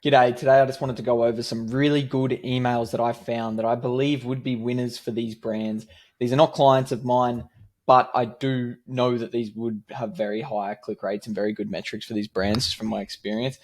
G'day. Today I just wanted to go over some really good emails that I found that I believe would be winners for these brands. These are not clients of mine, but I do know that these would have very high click rates and very good metrics for these brands just from my experience.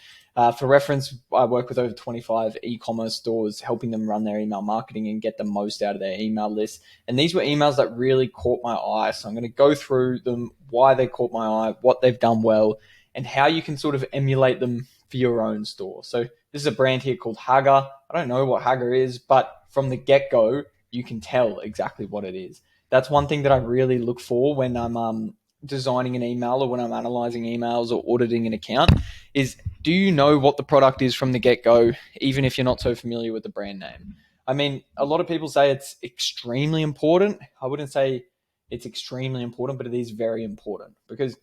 For reference, I work with over 25 e-commerce stores, helping them run their email marketing and get the most out of their email list. And these were emails that really caught my eye. So I'm going to go through them, why they caught my eye, what they've done well, and how you can sort of emulate them for your own store. So this is a brand here called Hager. I don't know what Hager is, but from the get-go, you can tell exactly what it is. That's one thing that I really look for when I'm designing an email or when I'm analyzing emails or auditing an account is, do you know what the product is from the get-go, even if you're not so familiar with the brand name? I mean, a lot of people say it's extremely important. I wouldn't say it's extremely important, but it is very important because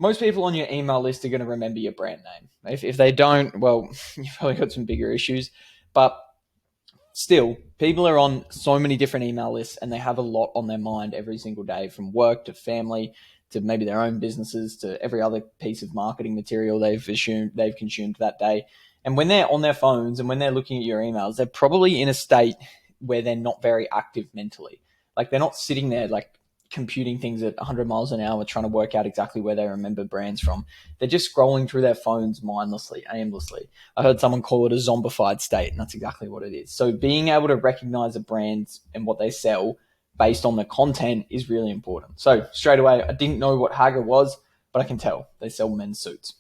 most people on your email list are going to remember your brand name. If they don't, well, you've probably got some bigger issues. But still, people are on so many different email lists and they have a lot on their mind every single day, from work to family to maybe their own businesses to every other piece of marketing material they've consumed that day. And when they're on their phones and when they're looking at your emails, they're probably in a state where they're not very active mentally. Like they're not sitting there like computing things at 100 miles an hour trying to work out exactly where they remember brands from. They're just scrolling through their phones mindlessly, aimlessly. I heard someone call it a zombified state, and that's exactly what it is. So being able to recognize a brand and what they sell based on the content is really important. So straight away, I didn't know what Hager was, but I can tell they sell men's suits.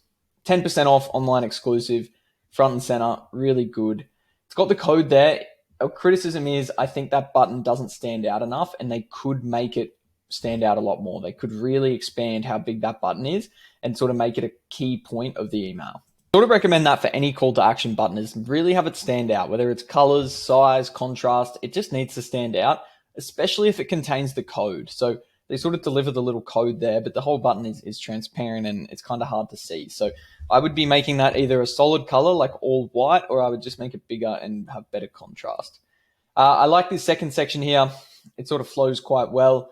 10% off, online exclusive, front and center, really good. It's got the code there. A criticism is I think that button doesn't stand out enough, and they could make it stand out a lot more. They could really expand how big that button is and sort of make it a key point of the email. Sort of recommend that for any call to action button is really have it stand out, whether it's colors, size, contrast, it just needs to stand out, especially if it contains the code. So they sort of deliver the little code there, but the whole button is transparent and it's kind of hard to see. So I would be making that either a solid color, like all white, or I would just make it bigger and have better contrast. I like this second section here. It sort of flows quite well.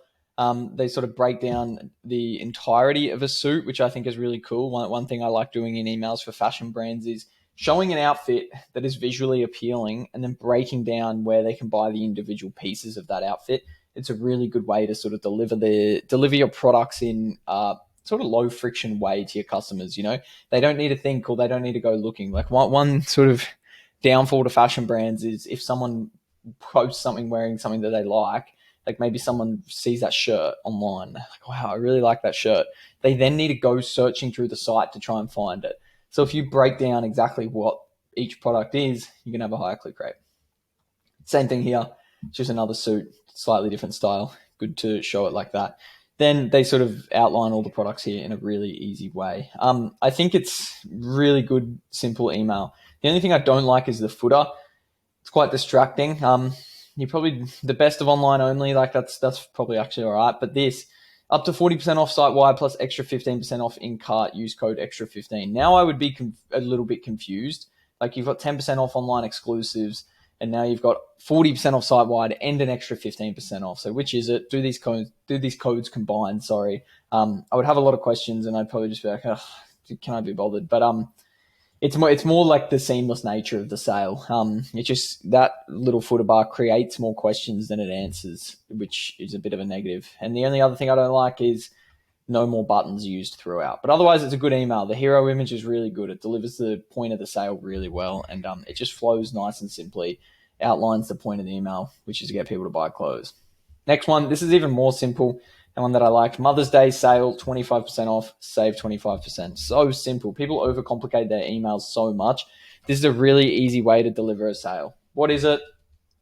They sort of break down the entirety of a suit, which I think is really cool. One thing I like doing in emails for fashion brands is showing an outfit that is visually appealing and then breaking down where they can buy the individual pieces of that outfit. It's a really good way to sort of deliver your products in sort of low friction way to your customers. You know, they don't need to think or they don't need to go looking. Like one sort of downfall to fashion brands is if someone posts something wearing something that they like maybe someone sees that shirt online, like, wow, I really like that shirt. They then need to go searching through the site to try and find it. So if you break down exactly what each product is, you can have a higher click rate. Same thing here, just another suit, slightly different style. Good to show it like that. Then they sort of outline all the products here in a really easy way. I think it's really good, simple email. The only thing I don't like is the footer. It's quite distracting. You're probably the best of online only. Like that's probably actually all right. But this, up to 40% off site wide plus extra 15% off in cart. Use code extra 15. Now I would be a little bit confused. Like you've got 10% off online exclusives, and now you've got 40% off site wide and an extra 15% off. So which is it? Do these codes combine? Sorry, I would have a lot of questions, and I'd probably just be like, oh, can I be bothered? But it's more like the seamless nature of the sale. It's just that little footer bar creates more questions than it answers, which is a bit of a negative. And the only other thing I don't like is no more buttons used throughout. But otherwise, it's a good email. The hero image is really good. It delivers the point of the sale really well, and it just flows nice and simply, outlines the point of the email, which is to get people to buy clothes. Next one, this is even more simple. And one that I like, Mother's Day sale, 25% off, save 25%. So simple. People overcomplicate their emails so much. This is a really easy way to deliver a sale. What is it?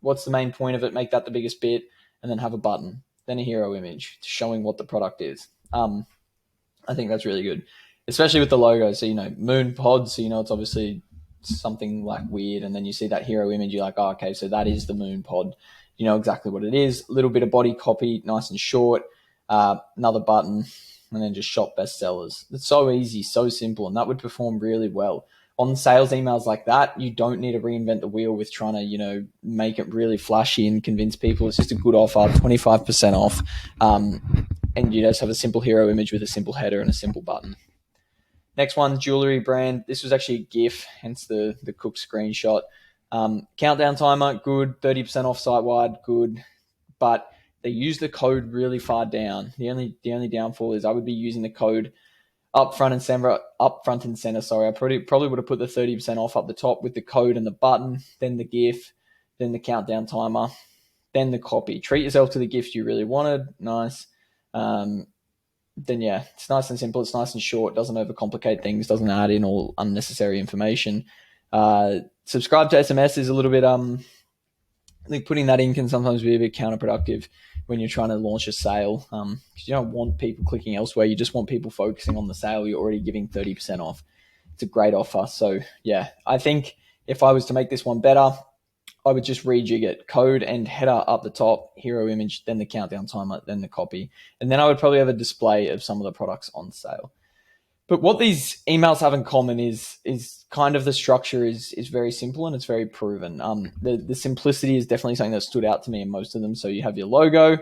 What's the main point of it? Make that the biggest bit, and then have a button, then a hero image showing what the product is. I think that's really good, especially with the logo. So, moon pod, so it's obviously something like weird, and then you see that hero image, you're like, oh, okay, so that is the moon pod. You know exactly what it is. A little bit of body copy, nice and short. Another button, and then just shop bestsellers. It's so easy, so simple, and that would perform really well. On sales emails like that, you don't need to reinvent the wheel with trying to, make it really flashy and convince people. It's just a good offer, 25% off, and you just have a simple hero image with a simple header and a simple button. Next one, jewelry brand. This was actually a GIF, hence the cook screenshot. Countdown timer, good. 30% off site wide, good. But they use the code really far down. The only downfall is I would be using the code up front and center. Sorry, I probably would have put the 30% off up the top with the code and the button, then the GIF, then the countdown timer, then the copy. Treat yourself to the gifts you really wanted. Nice. Then yeah, it's nice and simple. It's nice and short. Doesn't overcomplicate things. Doesn't add in all unnecessary information. Subscribe to SMS is a little bit. I think putting that in can sometimes be a bit counterproductive when you're trying to launch a sale. Because you don't want people clicking elsewhere. You just want people focusing on the sale. You're already giving 30% off. It's a great offer. So yeah, I think if I was to make this one better, I would just rejig it. Code and header up the top, hero image, then the countdown timer, then the copy. And then I would probably have a display of some of the products on sale. But what these emails have in common is kind of the structure is very simple and it's very proven. The simplicity is definitely something that stood out to me in most of them. So you have your logo,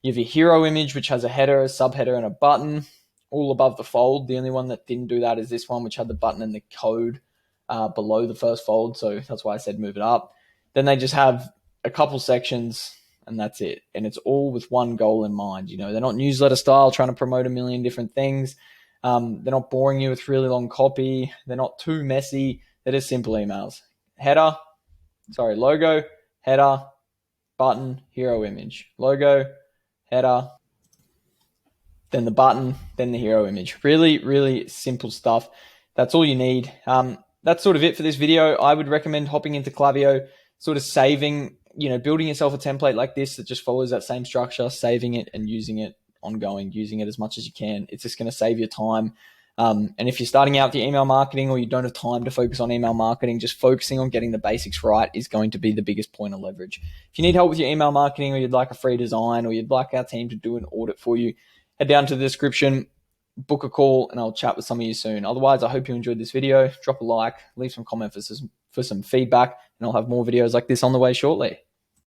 you have your hero image, which has a header, a subheader, and a button all above the fold. The only one that didn't do that is this one, which had the button and the code below the first fold. So that's why I said move it up. Then they just have a couple sections and that's it. And it's all with one goal in mind. You know, they're not newsletter style trying to promote a million different things. They're not boring you with really long copy. They're not too messy. They're just simple emails. Logo, header, button, hero image. Logo, header, then the button, then the hero image. Really, really simple stuff. That's all you need. That's sort of it for this video. I would recommend hopping into Klaviyo, sort of saving, building yourself a template like this that just follows that same structure, saving it and using it ongoing, using it as much as you can. It's just going to save your time. And if you're starting out with your email marketing or you don't have time to focus on email marketing, just focusing on getting the basics right is going to be the biggest point of leverage. If you need help with your email marketing or you'd like a free design or you'd like our team to do an audit for you, head down to the description, book a call, and I'll chat with some of you soon. Otherwise, I hope you enjoyed this video. Drop a like, leave some comment for some feedback, and I'll have more videos like this on the way shortly.